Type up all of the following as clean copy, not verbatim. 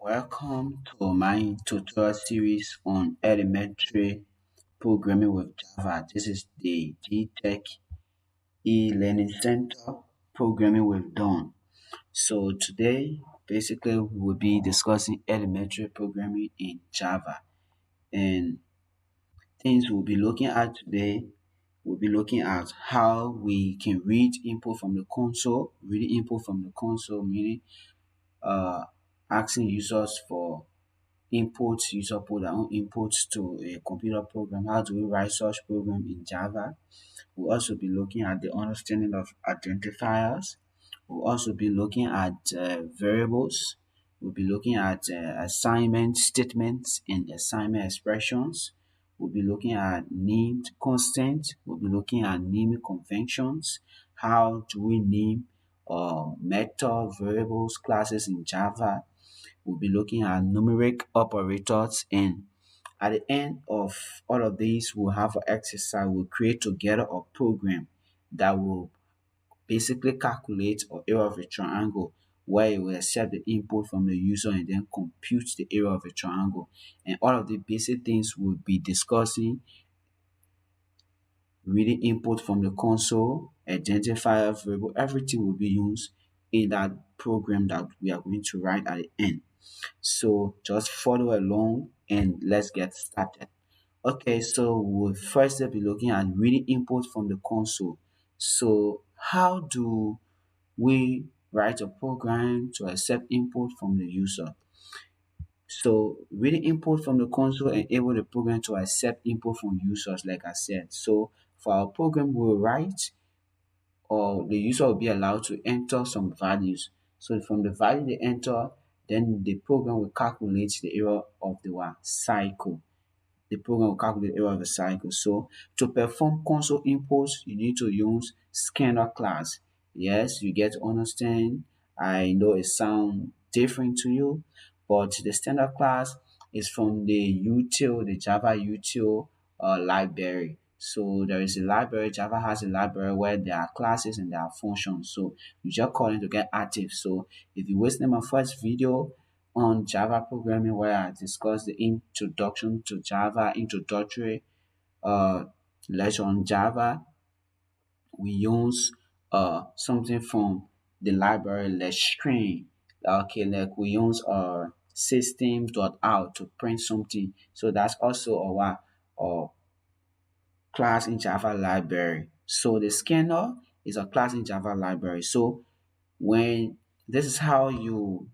Welcome to my tutorial series on elementary programming with Java. This is the GTech e-learning center programming with Dawn. So today, basically, we will be discussing elementary programming in Java. And things we'll be looking at today, we'll be looking at how we can read input from the console. Reading input from the console meaning uh, asking users for inputs, user put their own inputs to a computer program. How do we write such program in Java? We'll also be looking at the understanding of identifiers. We'll also be looking at variables. We'll be looking at assignment statements and assignment expressions. We'll be looking at named constants. We'll be looking at naming conventions. How do we name method, variables, classes in Java? We'll be looking at numeric operators, and at the end of all of these, we'll have an exercise. We'll create together a program that will basically calculate an area of a triangle where it will accept the input from the user and then compute the area of a triangle. And all of the basic things we'll be discussing: reading input from the console, identifier, variable, everything will be used in that program that we are going to write at the end. So just follow along and let's get started. Okay, so we'll first be looking at reading input from the console. So how do we write a program to accept input from the user? So reading input from the console enable the program to accept input from users, like I said. So for our program, we'll write, or the user will be allowed to enter some values. So from the value they enter, then the program will calculate the area of the cycle. The program will calculate the area of the cycle. So to perform console inputs, you need to use scanner class. Yes, you get to understand. I know it sounds different to you, but the standard class is from the util, the Java util library. So there is a library. Java has a library where there are classes and there are functions. So you just call it to get active. So if you wasted my first video on Java programming where I discussed the introduction to Java, introductory uh lecture on Java, we use something from the library let's string. Okay, like we use system.out to print something. So that's also our class in Java library. So the scanner is a class in Java library. So when this is how you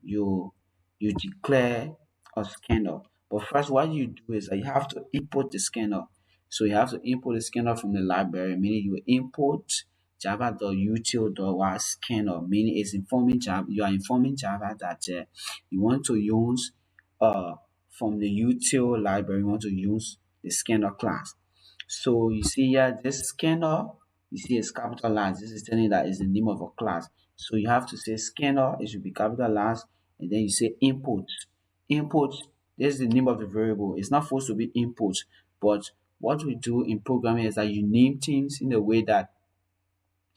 declare a scanner. But first, what you do is that you have to import the scanner. So you have to import the scanner from the library, meaning you import java.util.scanner, meaning it's informing Java. You are informing Java that you want to use uh from the util library. You want to use the scanner class. So you see here, this scanner, you see it's capitalized. This is telling you that it's the name of a class. So you have to say scanner, it should be capitalized, and then you say input. Input, this is the name of the variable. It's not supposed to be input, but what we do in programming is that you name things in a way that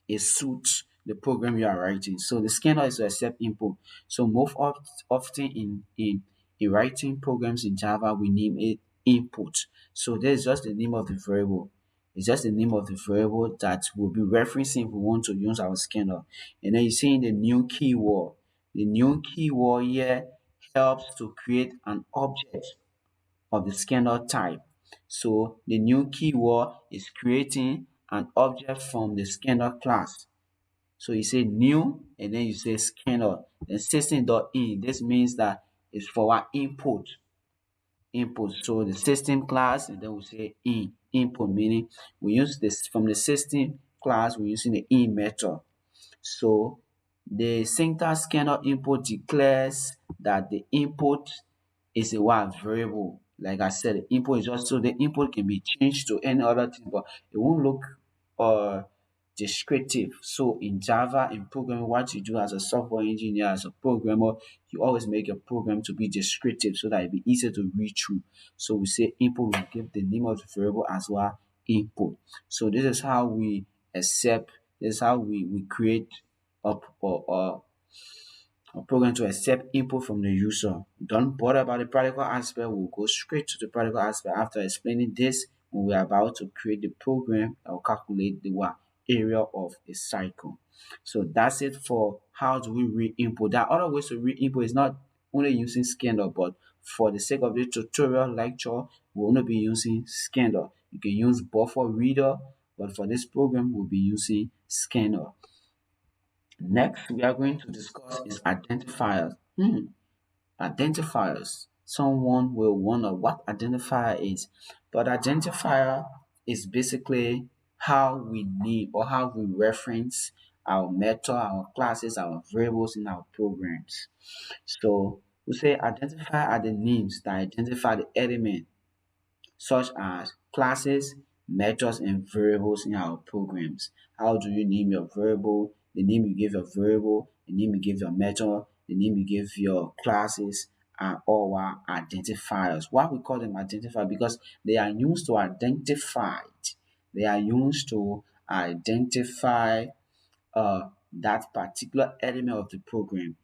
it suits the program you are writing. So the scanner is to accept input. So most often in writing programs in Java, we name it input. So there's just the name of the variable. It's just the name of the variable that we'll be referencing if we want to use our scanner. And then you see in the new keyword. The new keyword here helps to create an object of the scanner type. So the new keyword is creating an object from the scanner class. So you say new and then you say scanner, then system.in. This means that it's for our input. So the system class, and then we say input, meaning we use this from the system class, we're using the in method. So the syntax scanner input declares that the input is a variable. Like I said, the input is just so the input can be changed to any other thing, but it won't look uh descriptive. So in Java, in programming, what you do as a software engineer, as a programmer, you always make your program to be descriptive so that it be easier to read through. So we say input will give the name of the variable as well input. So this is how we accept, this is how we create up or a program to accept input from the user. Don't bother about the practical aspect. We'll go straight to the practical aspect after explaining this when we're about to create the program that will calculate the what area of a cycle. So that's it for how do we read input. There are other ways to read input. It's not only using scanner, but for the sake of the tutorial lecture, we'll only be using scanner. You can use buffer reader, but for this program, we'll be using scanner. Next, we are going to discuss is identifiers. Identifiers. Someone will wonder what identifier is, but identifier is basically how we name or how we reference our method, our classes, our variables in our programs. So we say identifier are the names that identify the element such as classes, methods, and variables in our programs. How do you name your variable? The name you give your variable, the name you give your method, the name you give your classes are all our identifiers. Why we call them identifiers? Because they are used to identify it. They are used to identify that particular element of the program.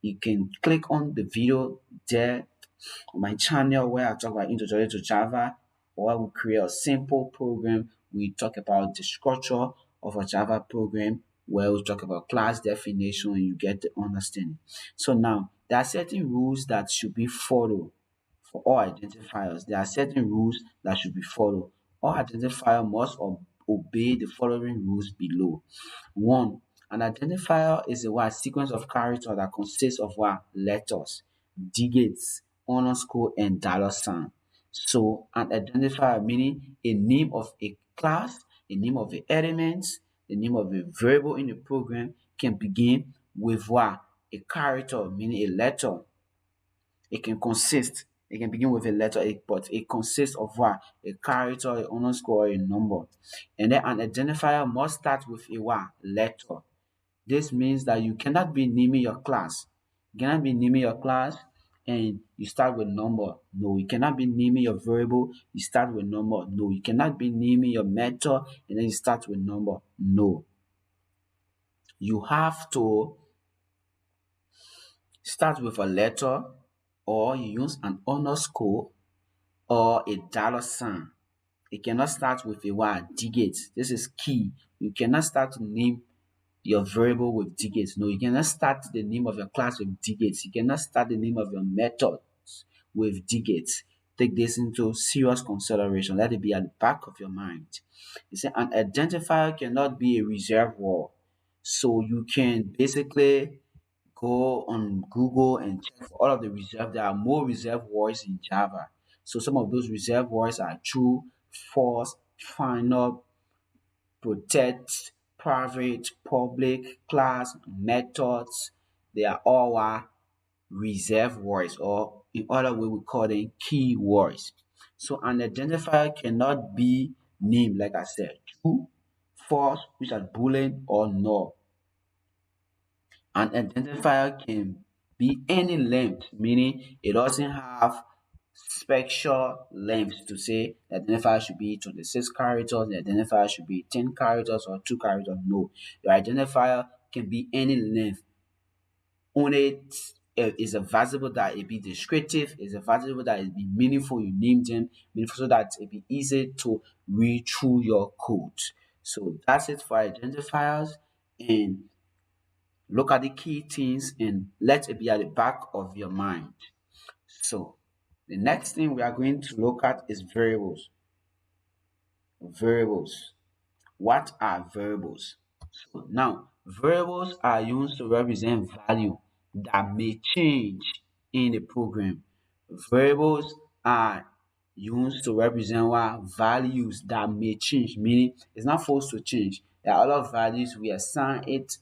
You can click on the video there on my channel where I talk about Introduction to Java, or we create a simple program. We talk about the structure of a Java program where we talk about class definition and you get the understanding. So now there are certain rules that should be followed for all identifiers. There are certain rules that should be followed. All identifier must obey the following rules below. One, an identifier is a what sequence of characters that consists of what letters, digits, underscore, and dollar sign. So an identifier meaning a name of a class, a name of the elements, the name of a variable in the program can begin with what? A character, meaning a letter. It can consist, it can begin with a letter, but it consists of what? A character, a underscore, or a number. And then an identifier must start with a what? Letter. This means that you cannot be naming your class. You cannot be naming your class and you start with number. No, you cannot be naming your variable, you start with number. No, you cannot be naming your method and then you start with number. No. You have to start with a letter or you use an underscore or a dollar sign. It cannot start with a word digit. This is key. You cannot start to name your variable with digits. No, you cannot start the name of your class with digits. You cannot start the name of your method with digits. Take this into serious consideration. Let it be at the back of your mind. You see, an identifier cannot be a reservoir. So you can basically go on Google and check for all of the reserve. There are more reserve words in Java. So some of those reserve words are true, false, final, protect, private, public, class, methods. They are all reserve words, or in other way we call them keywords. So an identifier cannot be named, like I said, true, false, which are boolean, or null. An identifier can be any length, meaning it doesn't have special length to say the identifier should be 26 characters, the identifier should be 10 characters or 2 characters. No, your identifier can be any length. Only is advisable that it be descriptive, it's advisable that it be meaningful, you name them, meaningful so that it be easy to read through your code. So that's it for identifiers. And look at the key things and let it be at the back of your mind. So the next thing we are going to look at is variables. Variables. What are variables? So now, variables are used to represent value that may change in the program. Variables are used to represent what values that may change, meaning it's not forced to change. There are a lot of values we assign it.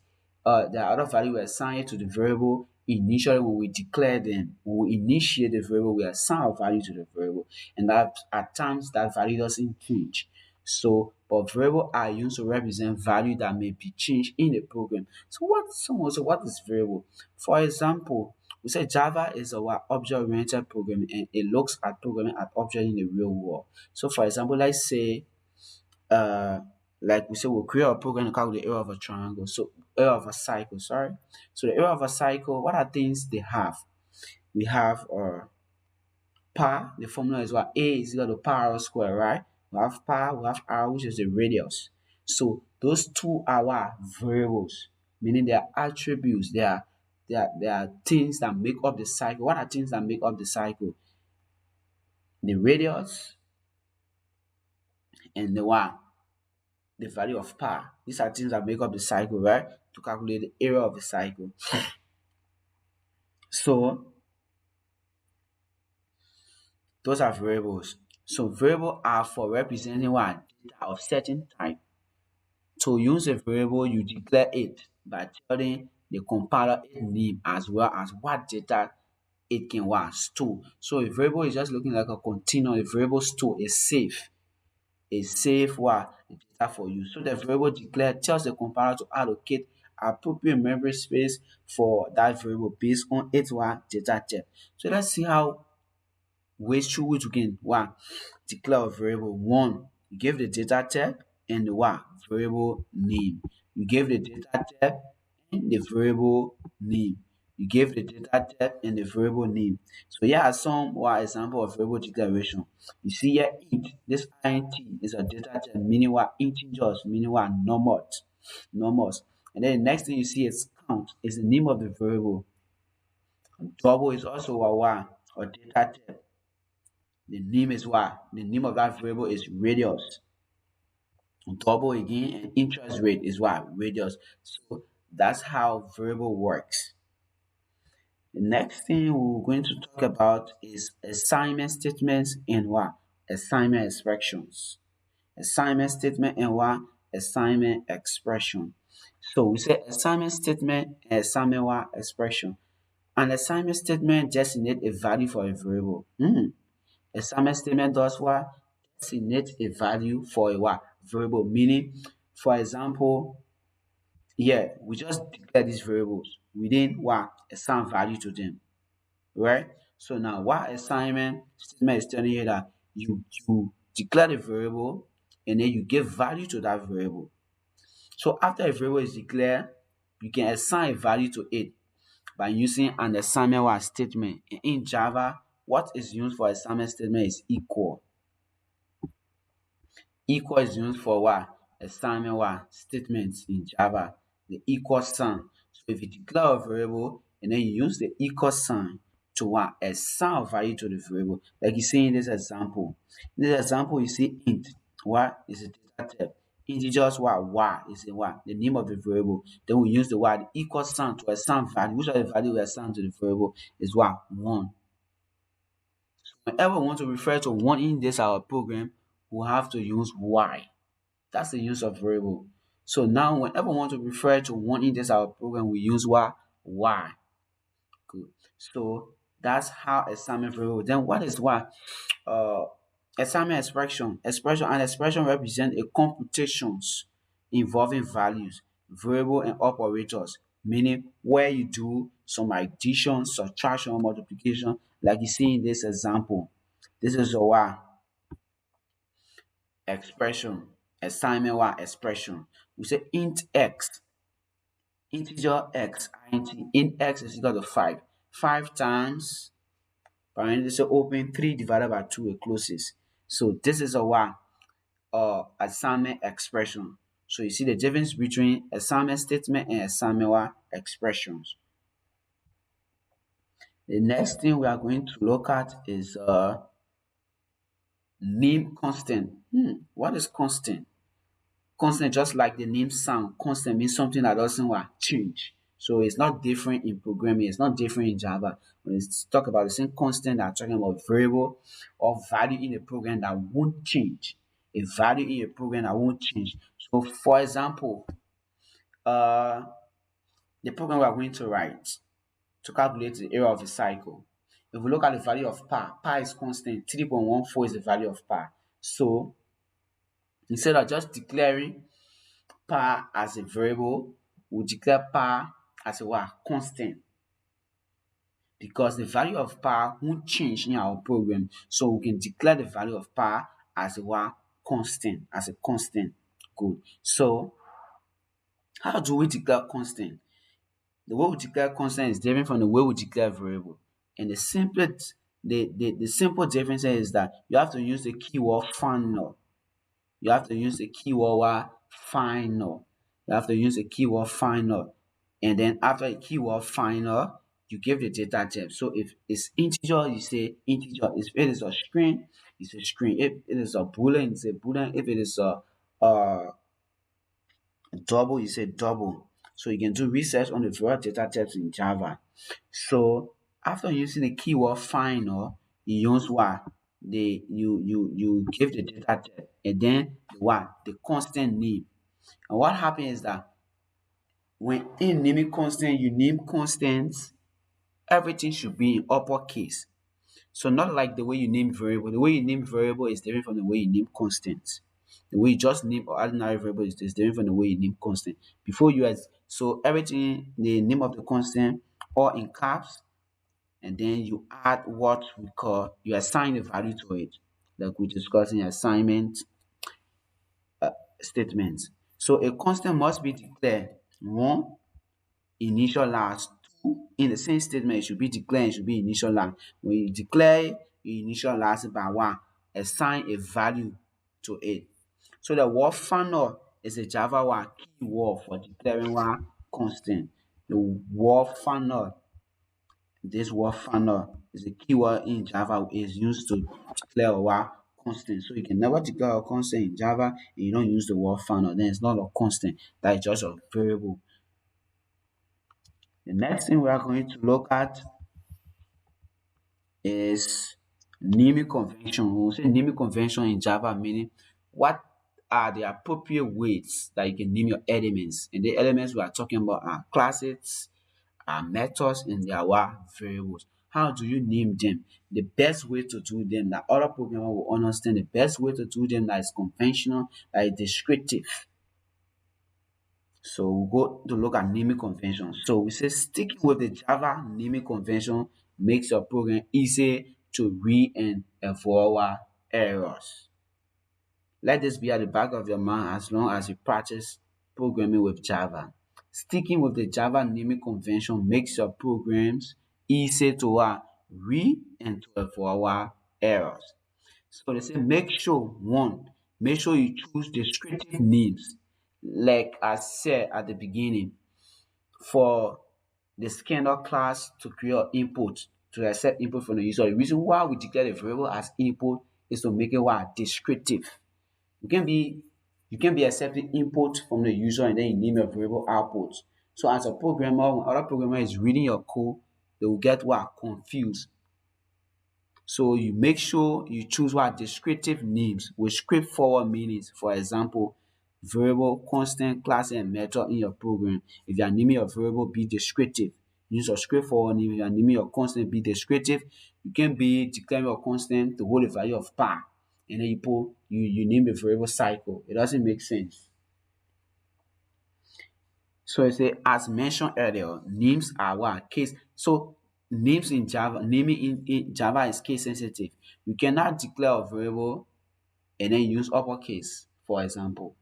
There are other values we assign it to the variable initially when we declare them. When we initiate the variable, we assign a value to the variable, and that at times that value doesn't change. So, but variable are used to represent value that may be changed in the program. So what is variable? For example, we say Java is a object-oriented programming and it looks at programming at object in the real world. So for example, let's say uh like we say we'll create a program to calculate the area of a triangle. So area of a cycle. Sorry. So the area of a cycle, what are things they have? We have power. The formula is what A is equal to power square, right? We have power, we have R, which is the radius. So those two are what? Variables, meaning they are attributes. They are things that make up the cycle. What are things that make up the cycle? The radius and the what? The value of power. These are things that make up the cycle, right? To calculate the area of the cycle. So those are variables. So variables are for representing what? Data of certain type. To use a variable, you declare it by telling the compiler its name as well as what data it can what? Store. So a variable is just looking like a container. A variable store is safe. A safe what? Data for you. So the variable declare tells the compiler to allocate appropriate memory space for that variable based on its what? Data type. So let's see how ways through which we can what? Declare a variable. One, you give the data type and the what? Variable name. You give the data type and the variable name. You give the data type and the variable name. So here are some what example of variable declaration. You see here int. This int is a data type meaning what? Integers meaning what? Numbers. And then the next thing you see is count is the name of the variable. Double is also a what? A data type. The name is what? The name of that variable is radius. Double again, and interest rate is what? Radius. So that's how variable works. The next thing we're going to talk about is assignment statements and what? Assignment expressions. Assignment statement and what? Assignment expression. So we say assignment statement and assignment what? Expression. An assignment statement designate a value for a variable. Assignment statement does what? Designate a value for a what? Variable. Meaning, for example, yeah, we just declare these variables. We didn't what? Assign value to them. Right? So now what assignment statement is telling you that you declare the variable and then you give value to that variable. So after a variable is declared, you can assign a value to it by using an assignment what statement. In Java, what is used for assignment statement is equal. Equal is used for what? Assignment what? Statements in Java. The equal sign. So if you declare a variable and then you use the equal sign to what? Assign value to the variable. Like you see in this example. In this example, you see int. What is a data type? Integers what? Y is the what? The name of the variable. Then we use the what? The equal sign to assign value. Which of the value we assign to the variable is what? 1. Whenever we want to refer to one in this our program, we have to use y. That's the use of variable. So now whenever we want to refer to one in this our program, we use what? Y. Good. So that's how assignment variable. Then what is what? Uh Assignment expression. Expression represent a computations involving values, variable and operators, meaning where you do some addition, subtraction, multiplication, like you see in this example. This is a what? Expression. Assignment what? Expression. We say int x, integer x, int x is equal to 5. 5 times parenthesis open 3 divided by 2 it closes. So this is a what? Assignment expression. So you see the difference between assignment statement and assignment what? Expressions. The next thing we are going to look at is name constant. What is constant? Constant, just like the name sound, constant means something that doesn't what? Change. So it's not different in programming, it's not different in Java. When it's talk about the same constant, that talking about variable or value in a program that won't change. A value in a program that won't change. So for example, uh the program we are going to write to calculate the area of a cycle. If we look at the value of par is constant, 3.14 is the value of par. So instead of just declaring par as a variable, we declare par as a what? Constant. Because the value of par won't change in our program. So we can declare the value of par as a what? Constant. As a constant. Good. So How do we declare constant? The way we declare constant is different from the way we declare variable. And the simple difference is that you have to use the keyword final. You have to use the keyword what? Final. You have to use the keyword final. And then after the keyword final, you give the data type. So if it's integer, you say integer. If it is a string, you say string. If it is a boolean, you say boolean. If it is a double, you say double. So you can do research on the various data types in Java. So after using the keyword final, you use what? You give the data type and then the what? The constant name. And what happens is that when in naming constant, you name constants, everything should be in uppercase. So not like the way you name variable. The way you name variable is different from the way you name constants. The way you just name ordinary variable is different from the way you name constant. Before you had so everything the name of the constant all in caps, and then you add what we call you assign a value to it, like we discussed in assignment statements. So a constant must be declared one initial last. Two, in the same statement, it should be declared, it should be initial last. When you declare your initial last by one, assign a value to it. So the word final is a Java one key word for declaring one constant. The word final, this word final is a keyword in Java is used to declare a word constant. So you can never declare a constant in Java and you don't use the word final. Then it's not a constant. That is just a variable. The next thing we are going to look at is naming convention. When we say naming convention in Java, meaning what are the appropriate ways that you can name your elements. And the elements we are talking about are classes, are methods, and their what variables. How do you name them? The best way to do them that other programmer will understand, the best way to do them that is conventional, that is descriptive. So we'll go to look at naming convention. So we say sticking with the Java naming convention makes your program easy to read and avoid errors. Let this be at the back of your mind as long as you practice programming with Java. Sticking with the Java naming convention makes your programs easy to read and to avoid errors. So they say make sure one, make sure you choose descriptive names. Like I said at the beginning, for the scanner class to create input, to accept input from the user. The reason why we declare the variable as input is to make it what descriptive. You can be you can be accepting input from the user and then you name your variable output. So as a programmer, when other programmer is reading your code, they will get what confused. So you make sure you choose what descriptive names with straightforward meanings. For example, variable, constant, class, and method in your program. If you are naming your variable, be descriptive. Use a straightforward name. If you are naming your constant, be descriptive. You can be declaring your constant to hold the value of pi, and then you name the variable cycle. It doesn't make sense. So I say, as mentioned earlier, names are what case. So names in Java, naming in Java is case sensitive. You cannot declare a variable and then use uppercase. For example,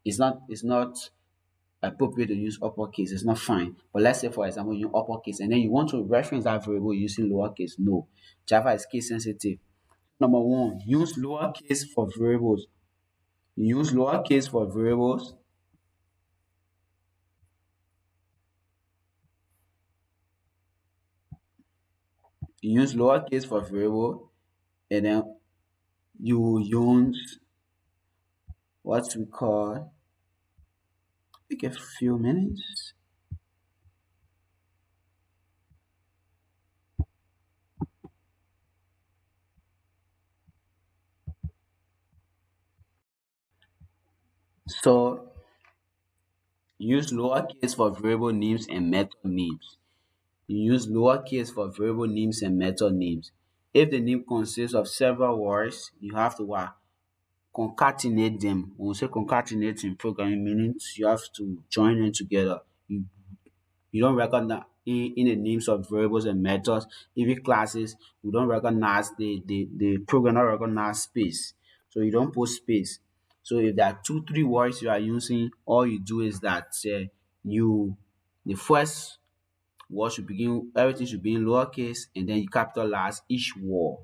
it's not appropriate to use uppercase. It's not fine. But let's say, for example, you use uppercase and then you want to reference that variable using lowercase. No, Java is case sensitive. Number one, use lowercase for variables. You use lowercase for variables. You use lowercase for variable, and then you use what we call take a few minutes. So use lowercase for variable names and method names. You use lowercase for variable names and method names. If the name consists of several words, you have to concatenate them. When we say concatenate in programming, meaning you have to join them together. You don't recognize in the names of variables and methods, even classes, we don't recognize the program don't recognize space. So you don't put space. So if there are two, three words you are using, all you do is that you the first word should begin, everything should be in lowercase, and then you capitalize each word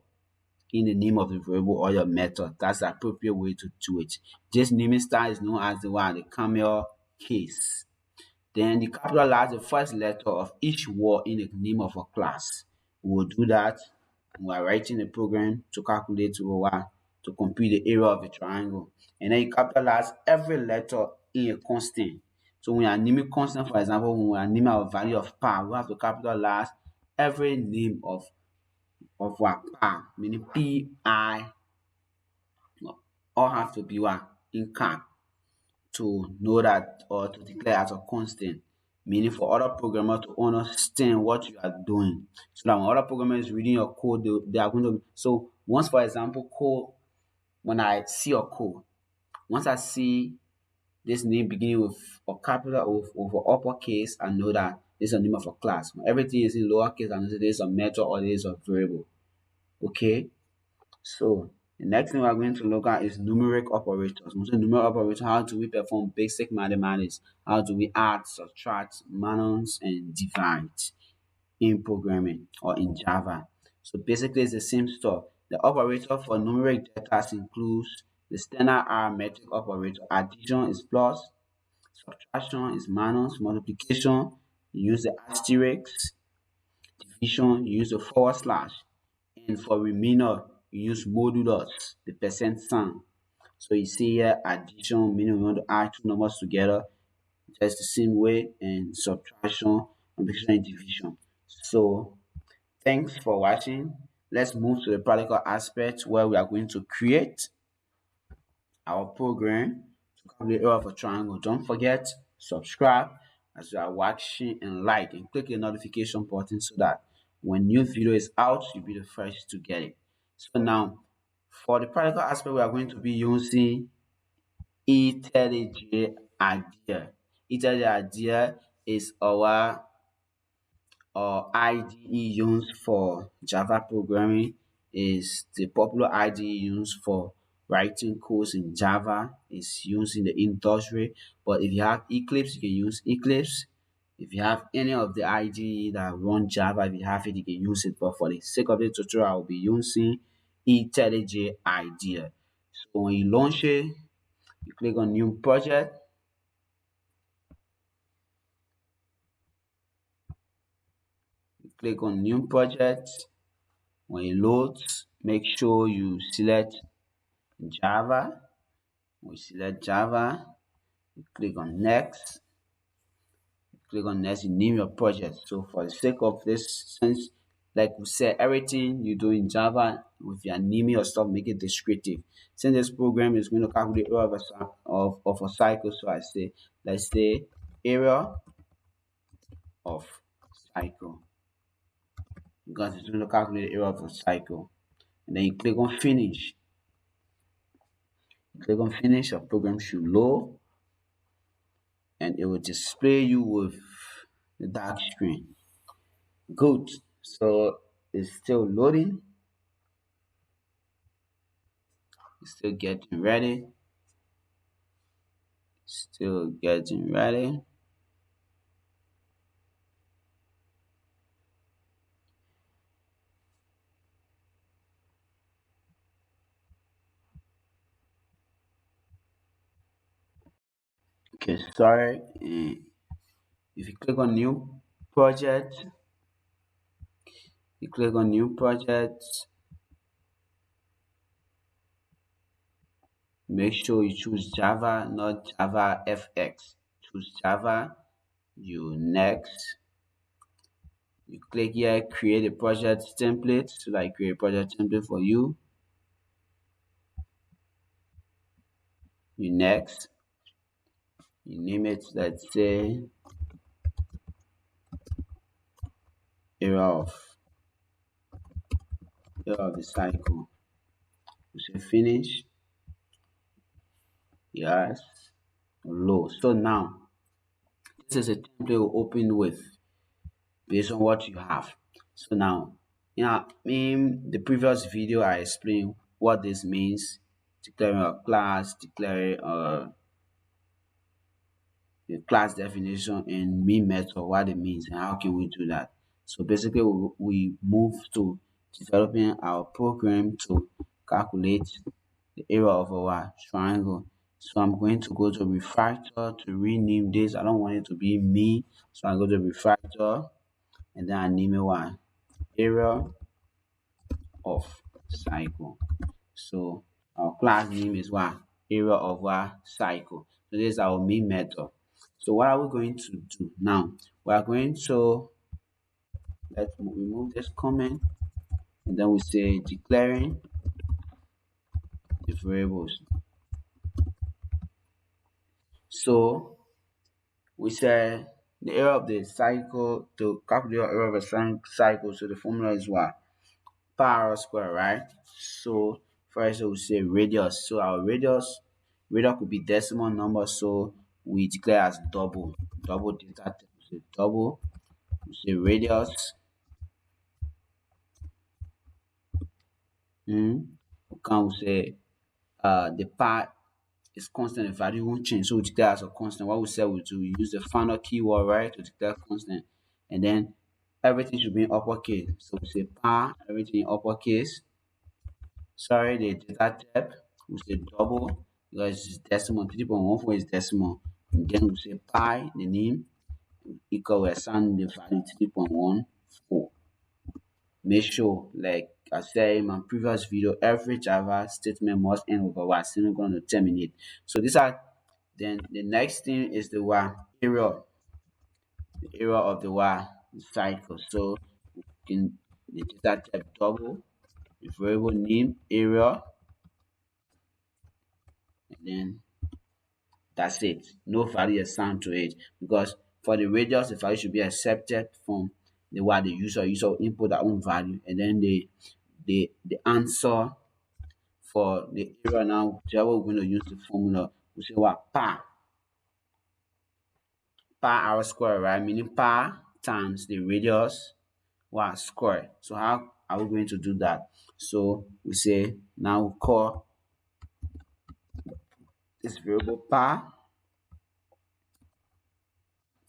in the name of the variable or your method. That's the appropriate way to do it. This naming style is known as the one, the camel case. Then you capitalize the first letter of each word in the name of a class. We will do that when we are writing a program to calculate to compute the area of a triangle. And then you capitalize every letter in a constant. So when you are naming constant, for example, when we are naming our value of pi, we have to capitalize every name of what pi, meaning pi, all have to be what in cap to know that or to declare as a constant, meaning for other programmer to understand what you are doing. So that when other programmer is reading your code, they are going to. So once, for example, code, when I see your code, once I see this name beginning with a capital of an uppercase, I know that this is the name of a class. When everything is in lowercase, I know that this is a method or this is a variable. Okay. So the next thing we are going to look at is numeric operators. When we say numeric operators, how do we perform basic mathematics? How do we add, subtract, minus, and divide in programming or in Java? So basically, it's the same stuff. The operator for numeric data includes the standard arithmetic operator. Addition is plus, subtraction is minus, multiplication you use the asterisk, division you use the forward slash, and for remainder you use modulus, the percent sign. So you see here addition, meaning we want to add two numbers together just the same way, and subtraction, multiplication, and division. So thanks for watching. Let's move to the practical aspect where we are going to create our program to calculate area of a triangle. Don't forget, subscribe as you are watching, and like and click the notification button so that when new video is out, you'll be the first to get it. So now, for the practical aspect, we are going to be using IntelliJ idea. IntelliJ idea is our IDE used for Java programming, is the popular IDE used for writing codes in Java. It's used in the industry. But if you have Eclipse, you can use Eclipse. If you have any of the IDE that run Java, if you have it, you can use it. But for the sake of the tutorial, I'll be using IntelliJ IDEA. So when you launch it, you click on New Project. You click on New Project. When it loads, make sure you select Java. We select Java, you click on next, you name your project. So for the sake of this, since like we said, everything you do in Java, with your naming your stuff, make it descriptive. Since this program is going to calculate area of a cycle, so I say, let's say area of cycle, because it's going to calculate the area of a cycle. And then you click on finish. You click on finish, your program should load, and it will display you with the dark screen. Good. So it's still loading. It's still getting ready. Still getting ready. Okay, sorry. If you click on new project, you click on new project, make sure you choose Java, not Java FX. Choose Java, you next. You click here, create a project template. So I create a project template for you. You next. You name it, let's say area of the cycle. You say finish. Yes. Low. So now this is a template we'll open with based on what you have. So now, in the previous video, I explained what this means. declaring a class, declaring the class definition and main method, what it means, and how can we do that. So basically, we move to developing our program to calculate the area of our triangle. So I'm going to go to refactor to rename this. I don't want it to be me, so I go to refactor and then I name it what area of cycle. So our class name is what area of our cycle. So this is our main method. So what are we going to do now? We are going to let's remove this comment and then we say declaring the variables. So we say the area of the cycle to calculate the area of a cycle. So the formula is what pi r square, right? So first we say radius. So our radius could be decimal number. So we declare as double data type. So double. We say radius. We can say the pi is constant, the value won't change. So we declare as a constant. What we said we do, we use the final keyword, right, to declare constant. And then everything should be in uppercase. So we say pi, everything in uppercase. Sorry, the data type, we say double because it's decimal. 3.14 is decimal. And then we say pi, the name, equal, we assign the value 3.14. Make sure, like I said in my previous video, every Java statement must end with a what semicolon to terminate. So these are then the next thing is the what area, the area of the what cycle. So in the data type double, the variable name area, and then that's it. No value assigned to it because for the radius, the value should be accepted from the what the user input their own value, and then the answer for the area now, whichever we're going to use the formula, we say what per r square, right? Meaning per times the radius what square. So how are we going to do that? So we say now we call this variable per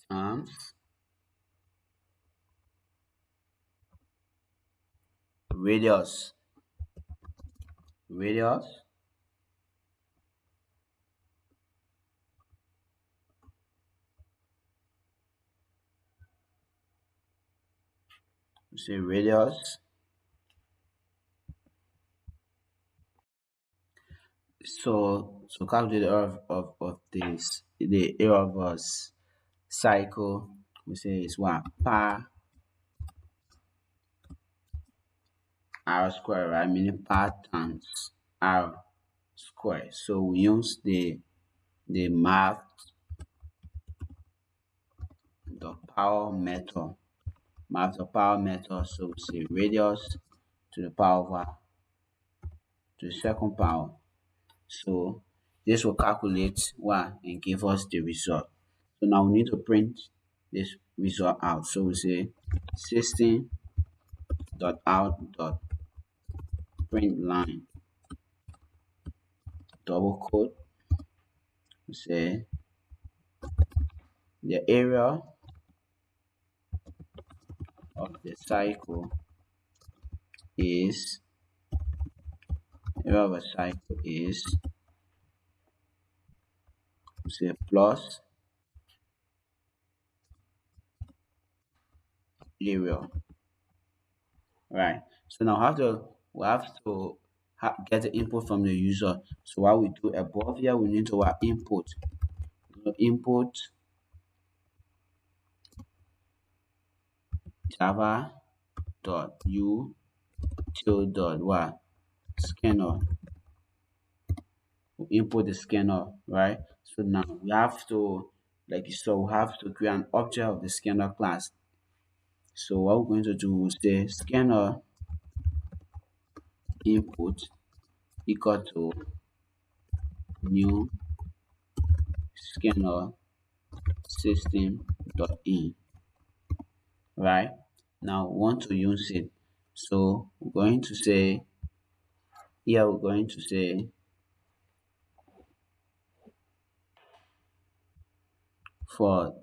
times radius. Radius. We say radius. So calculate the area of this the area of us cycle. We say is what per r square, right? Meaning per times r square. So we use the math the power method. Math the power method. So we say radius to the power of to the second power. So this will calculate one and give us the result. So now we need to print this result out. So we say system dot out dot print line double quote. We say the area of the cycle is area of a cycle is we say plus area, right? So now get the input from the user. So what we do above here, we need to input. Input java dot util dot what scanner. We input the scanner, right? So now we have to, like you saw, we have to create an object of the scanner class. So what we're going to do is the scanner input equal to new scanner system dot in, right? Now we want to use it. So we're going to say here we're going to say for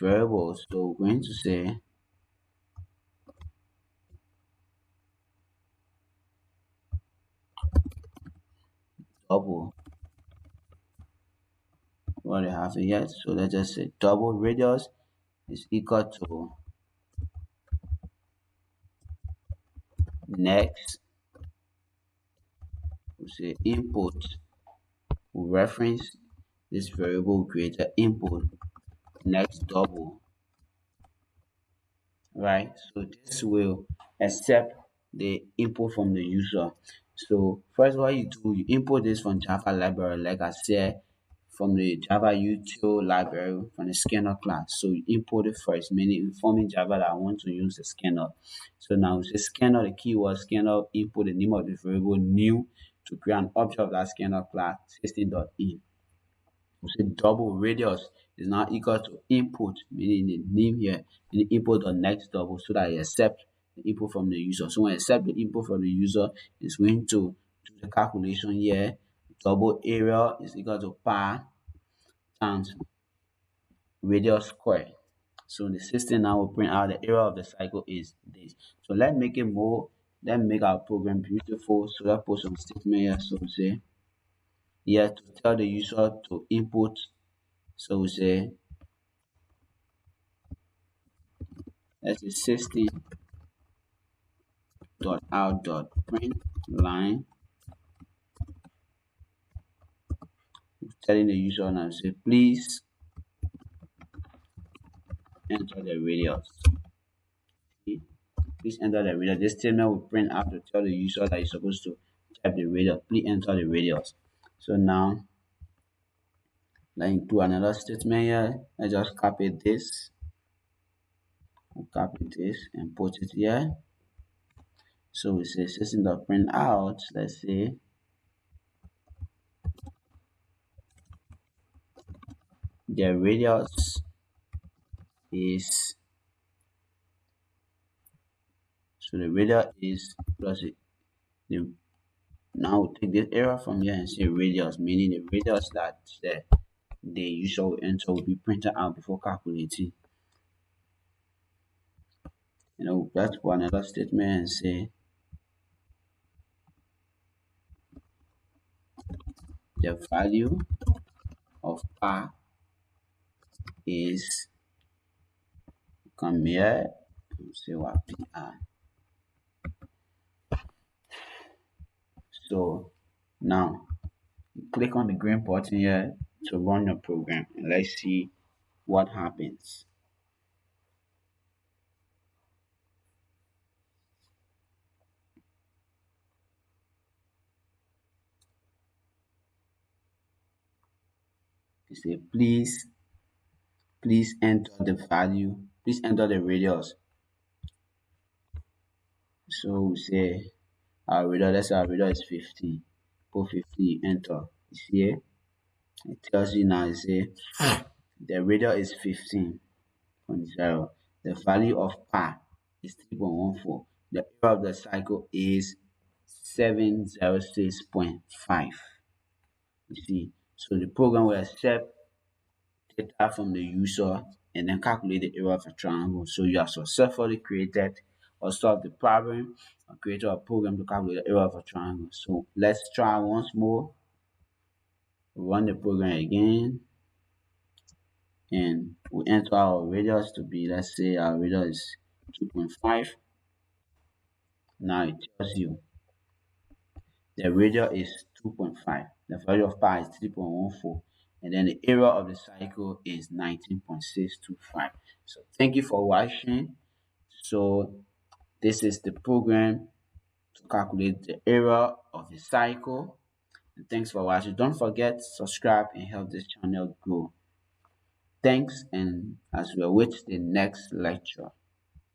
variables. So we're going to say double what I have here. So let's just say double radius is equal to next. We say input. We reference this variable creator input next double, right? So this will accept the input from the user. So first, what you do, you import this from Java library, like I said, from the Java util library from the scanner class. So you import it first, meaning informing Java that I want to use the scanner. So now we say scanner, the keyword scanner, input the name of the variable new to create an object of that scanner class system.in. We say double radius is now equal to input, meaning the name here, and the input on next double so that it accept the input from the user. So when it accept the input from the user, it's going to do the calculation here. Double area is equal to pi times radius square. So the system now will print out the area of the cycle is this. So let's make it more, let's make our program beautiful. So let's put some statement here. So we say here to tell the user to input. So we say let's say system dot out dot print line, telling the user now say please enter the radius. Okay? Please enter the radius. This statement will print out to tell the user that you're supposed to type the radius. Please enter the radius. So now let's do another statement here. Let's just copy this. We'll copy this and put it here. So we say system dot print out. Let's say the radius is, so the radius is plus the, now we take this area from here and say radius, meaning the radius that the user will enter will be printed out before calculating. Let's put another statement and say the value of r is, come here and say what pr. So now click on the green button here to run your program and let's see what happens. You say please enter the value, please enter the radius. So we say our radius, let's say our radius is 15. Put 15, enter. You see here? It tells you now, you say the radius is 15.0. The value of pi is 3.14. The area of the cycle is 706.5. You see, so the program will accept data from the user and then calculate the area of a triangle. So you have successfully created or solved the problem or created a program to calculate the area of a triangle. So let's try once more. Run the program again and we enter our radius to be, let's say our radius is 2.5. Now it tells you the radius is 2.5, the value of pi is 3.14, and then the area of the cycle is 19.625. So thank you for watching. So this is the program to calculate the area of the cycle. And thanks for watching. Don't forget subscribe and help this channel grow. Thanks, and as we await the next lecture.